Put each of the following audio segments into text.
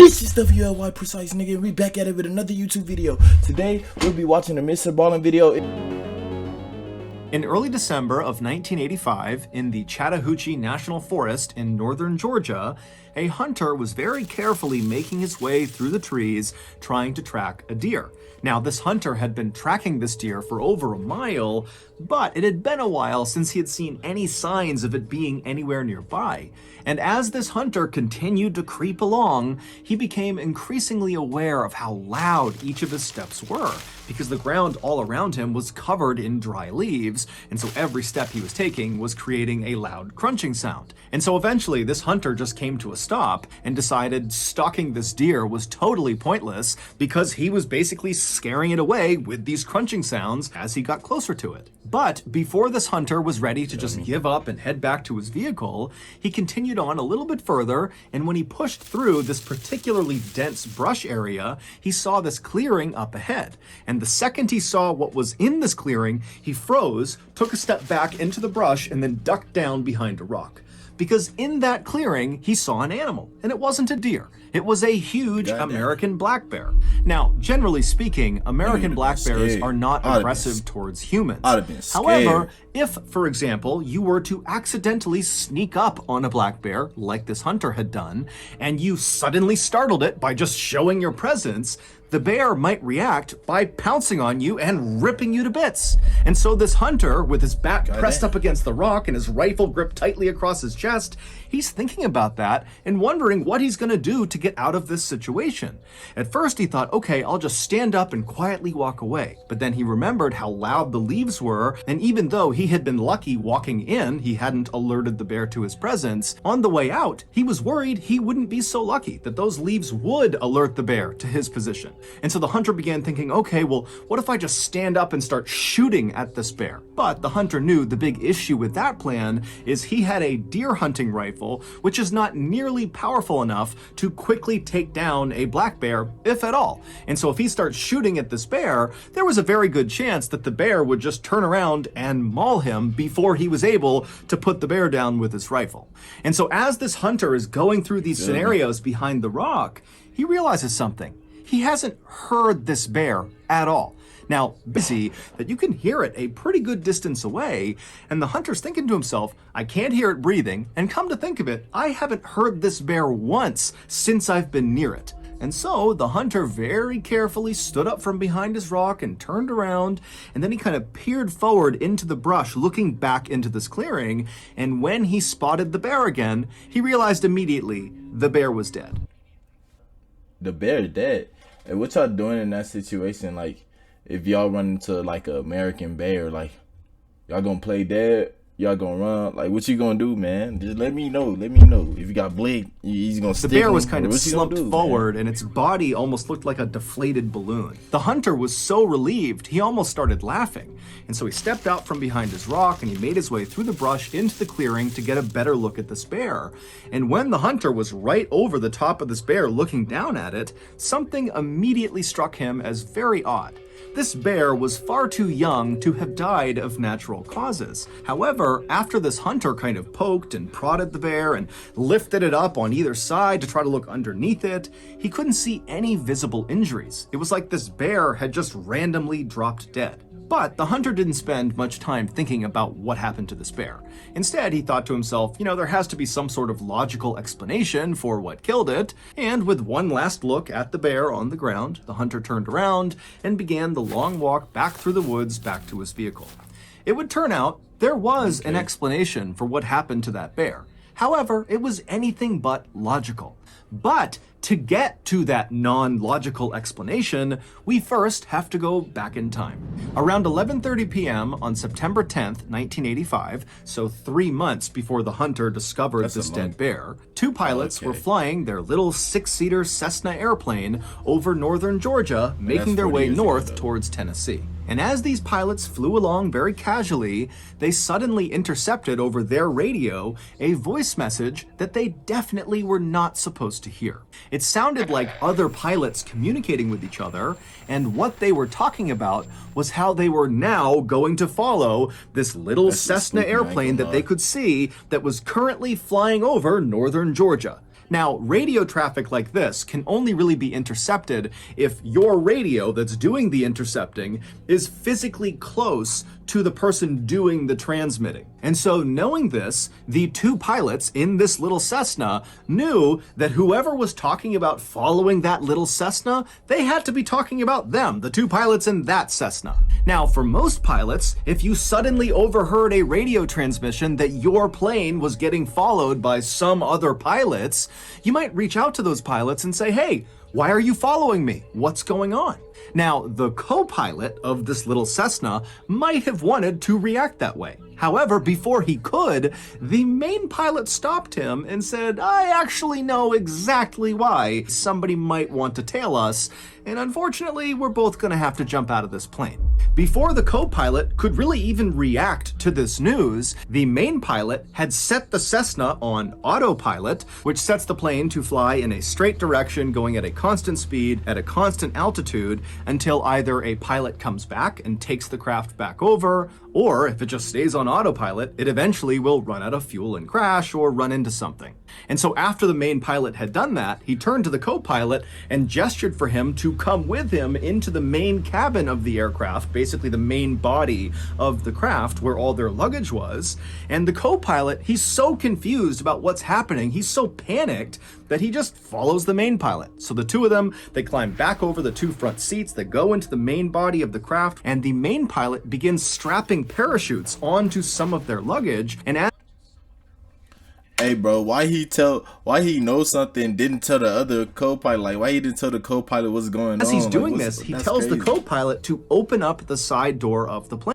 Bitch, it's WLYPrecise, nigga. We back at it with another YouTube video. Today, we'll be watching the Mr. Ballen video. In early December of 1985, in the Chattahoochee National Forest in northern Georgia, a hunter was very carefully making his way through the trees trying to track a deer. Now, this hunter had been tracking this deer for over a mile, but it had been a while since he had seen any signs of it being anywhere nearby. And as this hunter continued to creep along, he became increasingly aware of how loud each of his steps were, because the ground all around him was covered in dry leaves, and so every step he was taking was creating a loud crunching sound. And so eventually this hunter just came to a stop and decided stalking this deer was totally pointless because he was basically scaring it away with these crunching sounds as he got closer to it. But before this hunter was ready to just give up and head back to his vehicle, he continued on a little bit further, and when he pushed through this particularly dense brush area, he saw this clearing up ahead. And the second he saw what was in this clearing, he froze, took a step back into the brush, and then ducked down behind a rock. Because in that clearing, he saw an animal, and it wasn't a deer. It was a huge American black bear. Now, generally speaking, American black bears are not aggressive towards humans. However, if, for example, you were to accidentally sneak up on a black bear, like this hunter had done, and you suddenly startled it by just showing your presence, the bear might react by pouncing on you and ripping you to bits. And so this hunter, with his back pressed up against the rock and his rifle gripped tightly across his chest, he's thinking about that and wondering what he's going to do to get out of this situation. At first he thought, okay, I'll just stand up and quietly walk away. But then he remembered how loud the leaves were, and even though he had been lucky walking in, he hadn't alerted the bear to his presence, on the way out, he was worried he wouldn't be so lucky, that those leaves would alert the bear to his position. And so the hunter began thinking, okay, well, what if I just stand up and start shooting at this bear? But the hunter knew the big issue with that plan is he had a deer hunting rifle, which is not nearly powerful enough to quickly take down a black bear, if at all. And so if he starts shooting at this bear, there was a very good chance that the bear would just turn around and maul him before he was able to put the bear down with his rifle. And so as this hunter is going through these scenarios behind the rock, he realizes something. He hasn't heard this bear at all. Now, busy that you can hear it a pretty good distance away, and the hunter's thinking to himself, I can't hear it breathing, and come to think of it, I haven't heard this bear once since I've been near it. And so the hunter very carefully stood up from behind his rock and turned around, and then he kind of peered forward into the brush, looking back into this clearing, and when he spotted the bear again, he realized immediately the bear was dead. The bear is dead. And what y'all doing in that situation? Like, if y'all run into like an American bear, like, y'all gonna play dead? Y'all gonna run? Like, what you gonna do, man? Just let me know. Let me know. If you got blade, he's gonna stick. The bear was kind of slumped forward, and its body almost looked like a deflated balloon. The hunter was so relieved, he almost started laughing. And so he stepped out from behind his rock, and he made his way through the brush into the clearing to get a better look at this bear. And when the hunter was right over the top of this bear looking down at it, something immediately struck him as very odd. This bear was far too young to have died of natural causes. However, after this hunter kind of poked and prodded the bear and lifted it up on either side to try to look underneath it, he couldn't see any visible injuries. It was like this bear had just randomly dropped dead. But the hunter didn't spend much time thinking about what happened to this bear. Instead, he thought to himself, there has to be some sort of logical explanation for what killed it, and with one last look at the bear on the ground, the hunter turned around and began the long walk back through the woods back to his vehicle. It would turn out there was an explanation for what happened to that bear. However, it was anything but logical. But to get to that non-logical explanation, we first have to go back in time. Around 11:30 p.m. on September 10th, 1985, so 3 months before the hunter discovered this dead bear, two pilots were flying their little 6-seater Cessna airplane over northern Georgia, making their way north towards Tennessee. And as these pilots flew along very casually, they suddenly intercepted over their radio a voice message that they definitely were not supposed to hear. It sounded like other pilots communicating with each other, and what they were talking about was how they were now going to follow this little Cessna airplane that they could see that was currently flying over northern Georgia. Now, radio traffic like this can only really be intercepted if your radio that's doing the intercepting is physically close to the person doing the transmitting. And so knowing this, the two pilots in this little Cessna knew that whoever was talking about following that little Cessna, they had to be talking about them, the two pilots in that Cessna. Now, for most pilots, if you suddenly overheard a radio transmission that your plane was getting followed by some other pilots, you might reach out to those pilots and say, "Hey, why are you following me? What's going on?" Now, the co-pilot of this little Cessna might have wanted to react that way. However, before he could, the main pilot stopped him and said, "I actually know exactly why somebody might want to tail us, and unfortunately, we're both gonna have to jump out of this plane." Before the co-pilot could really even react to this news, the main pilot had set the Cessna on autopilot, which sets the plane to fly in a straight direction, going at a constant speed, at a constant altitude, until either a pilot comes back and takes the craft back over, or if it just stays on autopilot, it eventually will run out of fuel and crash or run into something. And so after the main pilot had done that, he turned to the co-pilot and gestured for him to come with him into the main cabin of the aircraft, basically the main body of the craft where all their luggage was. And the co-pilot, he's so confused about what's happening, he's so panicked that he just follows the main pilot. So the two of them, they climb back over the two front seats, they go into the main body of the craft, and the main pilot begins strapping parachutes onto some of their luggage. And as Hey bro, why he knows something, didn't tell the other co-pilot? Like, why he didn't tell the co-pilot what's going on? as he's doing Like, this, he that's tells the crazy. co-pilot to open up the side door of the plane.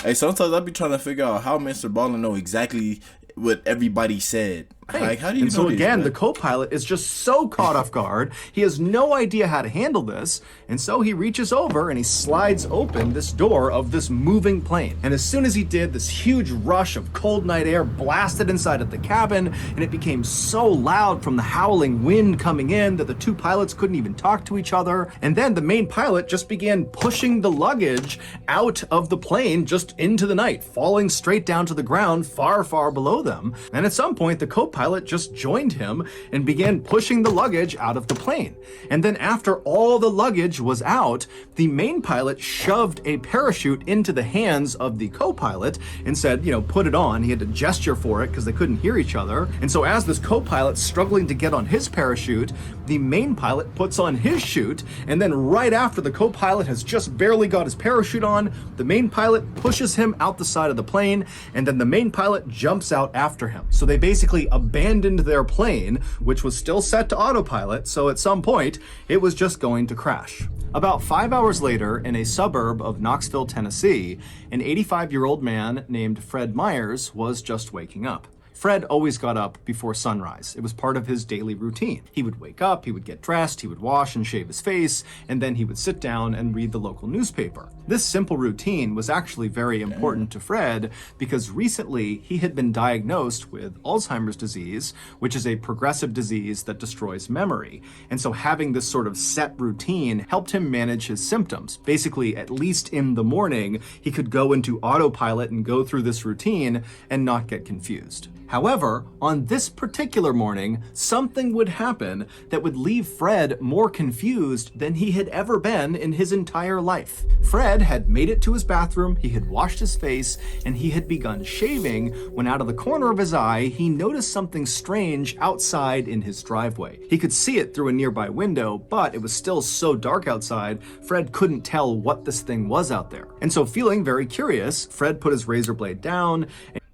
Hey, sometimes I be trying to figure out how Mr. Ballen know exactly what everybody said. Like, how do you And know so this, again, man? the co-pilot is just so caught off guard. He has no idea how to handle this. And so he reaches over and he slides open this door of this moving plane. And as soon as he did, this huge rush of cold night air blasted inside of the cabin, and it became so loud from the howling wind coming in that the two pilots couldn't even talk to each other. And then the main pilot just began pushing the luggage out of the plane just into the night, falling straight down to the ground far, far below them. And at some point, the co-pilot just joined him and began pushing the luggage out of the plane. And then after all the luggage was out, the main pilot shoved a parachute into the hands of the co-pilot and said, put it on. He had to gesture for it because they couldn't hear each other. And so as this co-pilot's struggling to get on his parachute, the main pilot puts on his chute, and then right after the co-pilot has just barely got his parachute on, the main pilot pushes him out the side of the plane, and then the main pilot jumps out after him. So they basically abandoned their plane, which was still set to autopilot, so at some point, it was just going to crash. About 5 hours later, in a suburb of Knoxville, Tennessee, an 85-year-old man named Fred Myers was just waking up. Fred always got up before sunrise. It was part of his daily routine. He would wake up, he would get dressed, he would wash and shave his face, and then he would sit down and read the local newspaper. This simple routine was actually very important to Fred because recently he had been diagnosed with Alzheimer's disease, which is a progressive disease that destroys memory. And so having this sort of set routine helped him manage his symptoms. Basically, at least in the morning, he could go into autopilot and go through this routine and not get confused. However, on this particular morning, something would happen that would leave Fred more confused than he had ever been in his entire life. Fred had made it to his bathroom, he had washed his face, and he had begun shaving when out of the corner of his eye, he noticed something strange outside in his driveway. He could see it through a nearby window, but it was still so dark outside, Fred couldn't tell what this thing was out there. And so feeling very curious, Fred put his razor blade down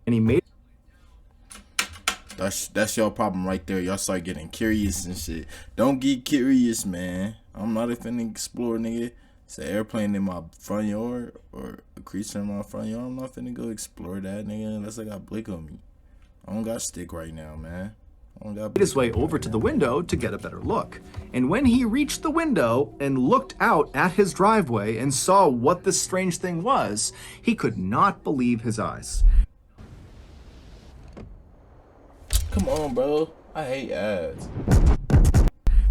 and he made That's your problem right there. Y'all start getting curious and shit. Don't get curious, man. I'm not finna explore, nigga. It's an airplane in my front yard or a creature in my front yard. I'm not finna go explore that, nigga, unless I got blick on me. I don't got stick right now, man. I don't got made his way over to the window to get a better look. And when he reached the window and looked out at his driveway and saw what this strange thing was, he could not believe his eyes. Come on, bro. I hate ads.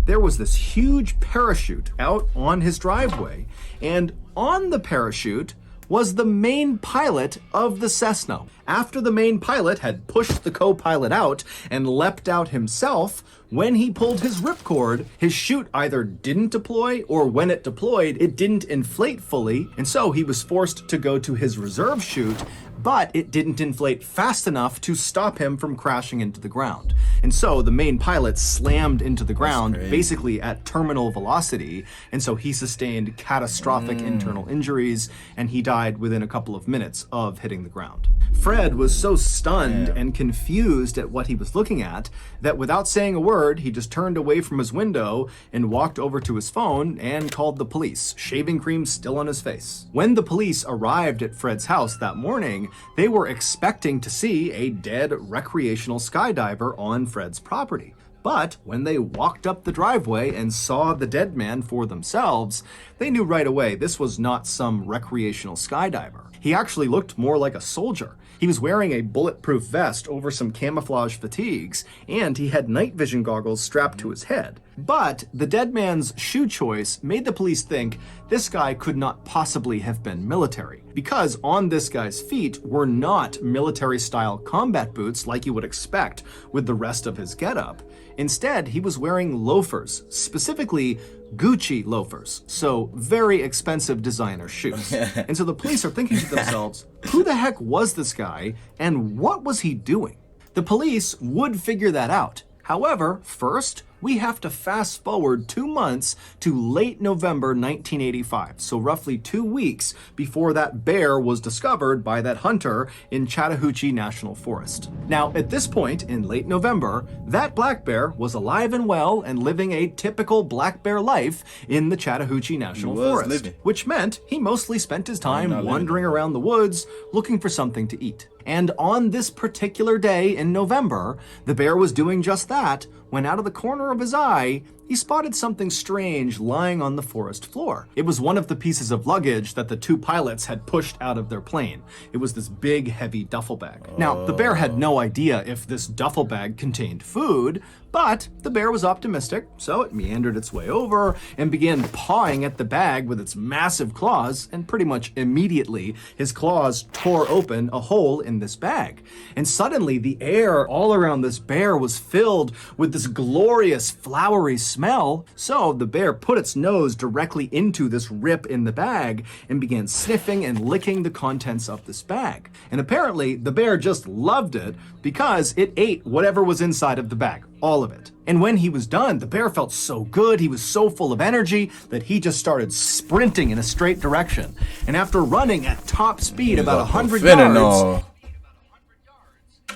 There was this huge parachute out on his driveway, and on the parachute was the main pilot of the Cessna. After the main pilot had pushed the co-pilot out and leapt out himself, when he pulled his ripcord, his chute either didn't deploy, or when it deployed, it didn't inflate fully, and so he was forced to go to his reserve chute, but it didn't inflate fast enough to stop him from crashing into the ground. And so the main pilot slammed into the ground, basically at terminal velocity, and so he sustained catastrophic internal injuries, and he died within a couple of minutes of hitting the ground. Fred was so stunned and confused at what he was looking at that without saying a word, he just turned away from his window and walked over to his phone and called the police, shaving cream still on his face. When the police arrived at Fred's house that morning, they were expecting to see a dead recreational skydiver on Fred's property. But when they walked up the driveway and saw the dead man for themselves, they knew right away this was not some recreational skydiver. He actually looked more like a soldier. He was wearing a bulletproof vest over some camouflage fatigues, and he had night vision goggles strapped to his head. But the dead man's shoe choice made the police think this guy could not possibly have been military, because on this guy's feet were not military-style combat boots like you would expect with the rest of his getup. Instead, he was wearing loafers, specifically Gucci loafers, so very expensive designer shoes. And so the police are thinking to themselves, who the heck was this guy and what was he doing? The police would figure that out. However, first, we have to fast forward 2 months to late November 1985, so roughly 2 weeks before that bear was discovered by that hunter in Chattahoochee National Forest. Now, at this point in late November, that black bear was alive and well and living a typical black bear life in the Chattahoochee National Forest, which meant he mostly spent his time wandering around the woods looking for something to eat. And on this particular day in November, the bear was doing just that when out of the corner of his eye, he spotted something strange lying on the forest floor. It was one of the pieces of luggage that the two pilots had pushed out of their plane. It was this big, heavy duffel bag. Now, the bear had no idea if this duffel bag contained food, but the bear was optimistic, so it meandered its way over and began pawing at the bag with its massive claws, and pretty much immediately, his claws tore open a hole in this bag. And suddenly, the air all around this bear was filled with this glorious, flowery smell, so the bear put its nose directly into this rip in the bag and began sniffing and licking the contents of this bag. And apparently, the bear just loved it because it ate whatever was inside of the bag. All of it. And when he was done, the bear felt so good, he was so full of energy that he just started sprinting in a straight direction. And after running at top speed about 100 yards,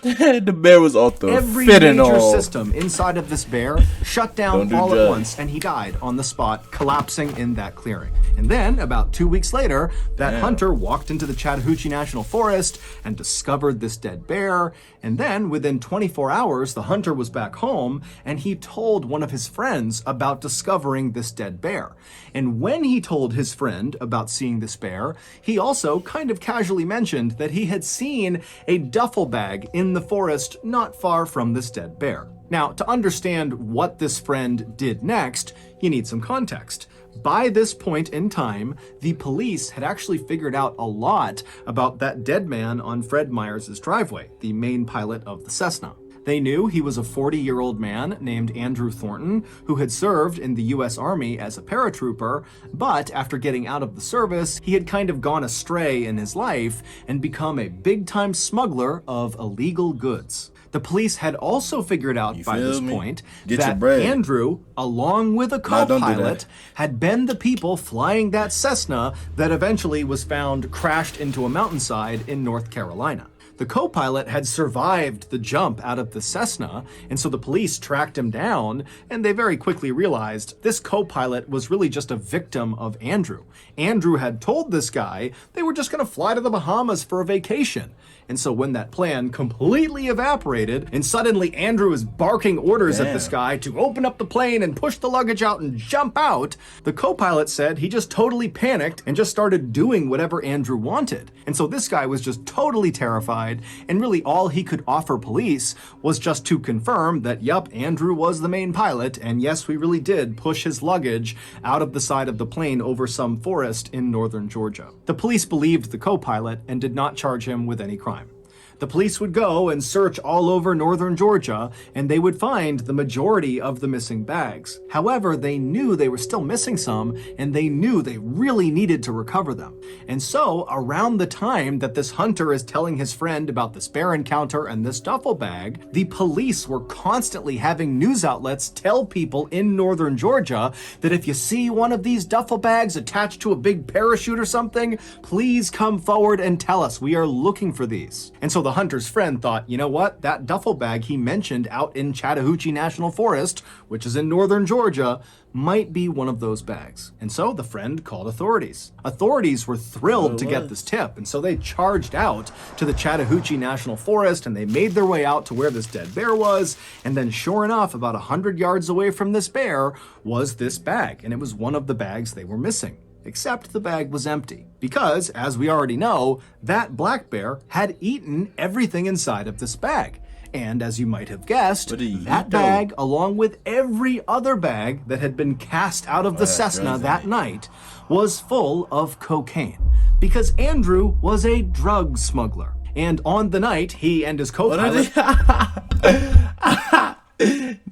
the bear was off the every fentanyl. major system inside of this bear shut down all at once, and he died on the spot, collapsing in that clearing. And then, about 2 weeks later, that hunter walked into the Chattahoochee National Forest and discovered this dead bear. And then, within 24 hours, the hunter was back home, and he told one of his friends about discovering this dead bear. And when he told his friend about seeing this bear, he also kind of casually mentioned that he had seen a duffel bag in the forest not far from this dead bear. Now, to understand what this friend did next, you need some context. By this point in time, the police had actually figured out a lot about that dead man on Fred Myers' driveway, the main pilot of the Cessna. They knew he was a 40-year-old man named Andrew Thornton, who had served in the U.S. Army as a paratrooper, but after getting out of the service, he had kind of gone astray in his life and become a big-time smuggler of illegal goods. The police had also figured out by this point that Andrew, along with a co-pilot, had been the people flying that Cessna that eventually was found crashed into a mountainside in North Carolina. The co-pilot had survived the jump out of the Cessna, and so the police tracked him down, and they very quickly realized this co-pilot was really just a victim of Andrew. Andrew had told this guy they were just going to fly to the Bahamas for a vacation. And so when that plan completely evaporated, and suddenly Andrew is barking orders at this guy to open up the plane and push the luggage out and jump out, the co-pilot said he just totally panicked and just started doing whatever Andrew wanted. And so this guy was just totally terrified side, and really all he could offer police was just to confirm that, yup, Andrew was the main pilot, and yes, we really did push his luggage out of the side of the plane over some forest in northern Georgia. The police believed the co-pilot and did not charge him with any crime. The police would go and search all over northern Georgia, and they would find the majority of the missing bags. However, they knew they were still missing some, and they knew they really needed to recover them. And so, around the time that this hunter is telling his friend about this bear encounter and this duffel bag, the police were constantly having news outlets tell people in northern Georgia that if you see one of these duffel bags attached to a big parachute or something, please come forward and tell us. We are looking for these. And so the hunter's friend thought, you know what, that duffel bag he mentioned out in Chattahoochee National Forest, which is in northern Georgia, might be one of those bags. And so the friend called authorities. Authorities were thrilled to get this tip, and so they charged out to the Chattahoochee National Forest, and they made their way out to where this dead bear was, and then sure enough, about 100 yards away from this bear was this bag, and it was one of the bags they were missing. Except the bag was empty, because, as we already know, that black bear had eaten everything inside of this bag. And as you might have guessed, that bag, along with every other bag that had been cast out of the Cessna that night, was full of cocaine. Because Andrew was a drug smuggler. And on the night, he and his co-pilot...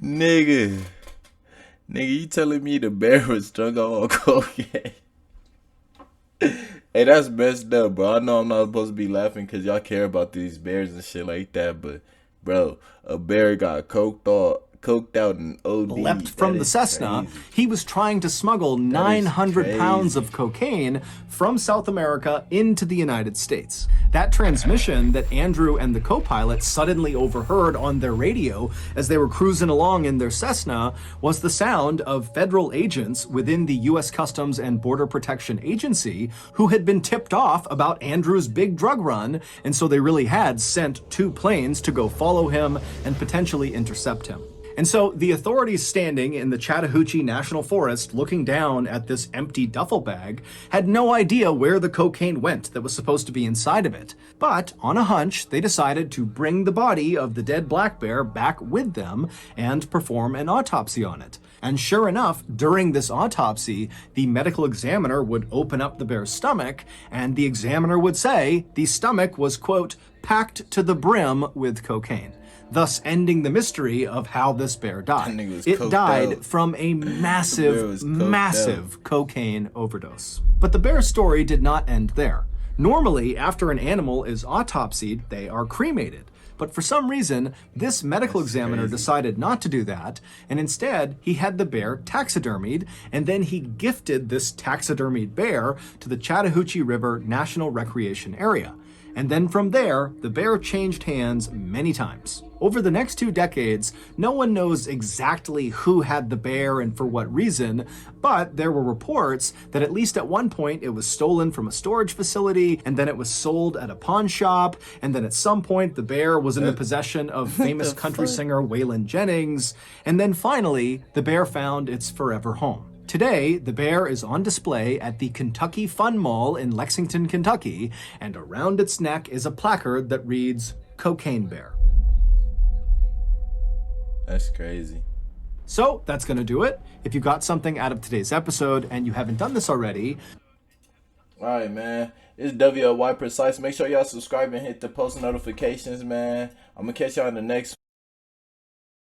Nigga, you telling me the bear was drunk on cocaine? Hey, that's messed up, bro. I know I'm not supposed to be laughing because y'all care about these bears and shit like that, but, bro, a bear got coked out and OD. Leapt from the Cessna. Crazy. He was trying to smuggle 900 pounds of cocaine from South America into the United States. That transmission that Andrew and the co-pilot suddenly overheard on their radio as they were cruising along in their Cessna was the sound of federal agents within the U.S. Customs and Border Protection Agency who had been tipped off about Andrew's big drug run, and so they really had sent 2 planes to go follow him and potentially intercept him. And so the authorities standing in the Chattahoochee National Forest looking down at this empty duffel bag had no idea where the cocaine went that was supposed to be inside of it. But on a hunch, they decided to bring the body of the dead black bear back with them and perform an autopsy on it. And sure enough, during this autopsy, the medical examiner would open up the bear's stomach, and the examiner would say the stomach was, quote, packed to the brim with cocaine, thus ending the mystery of how this bear died. It died from a massive cocaine overdose. But the bear story did not end there. Normally, after an animal is autopsied, they are cremated. But for some reason, this medical examiner decided not to do that, and instead, he had the bear taxidermied, and then he gifted this taxidermied bear to the Chattahoochee River National Recreation Area. And then from there, the bear changed hands many times. Over the next 2 decades, no one knows exactly who had the bear and for what reason, but there were reports that at least at one point it was stolen from a storage facility, and then it was sold at a pawn shop, and then at some point the bear was in the possession of famous country singer Waylon Jennings, and then finally, the bear found its forever home. Today, the bear is on display at the Kentucky Fun Mall in Lexington, Kentucky, and around its neck is a placard that reads, Cocaine Bear. That's crazy. So, that's going to do it. If you got something out of today's episode and you haven't done this already... Alright, man. It's WLYPrecise. Make sure y'all subscribe and hit the post notifications, man. I'm going to catch y'all in the next one.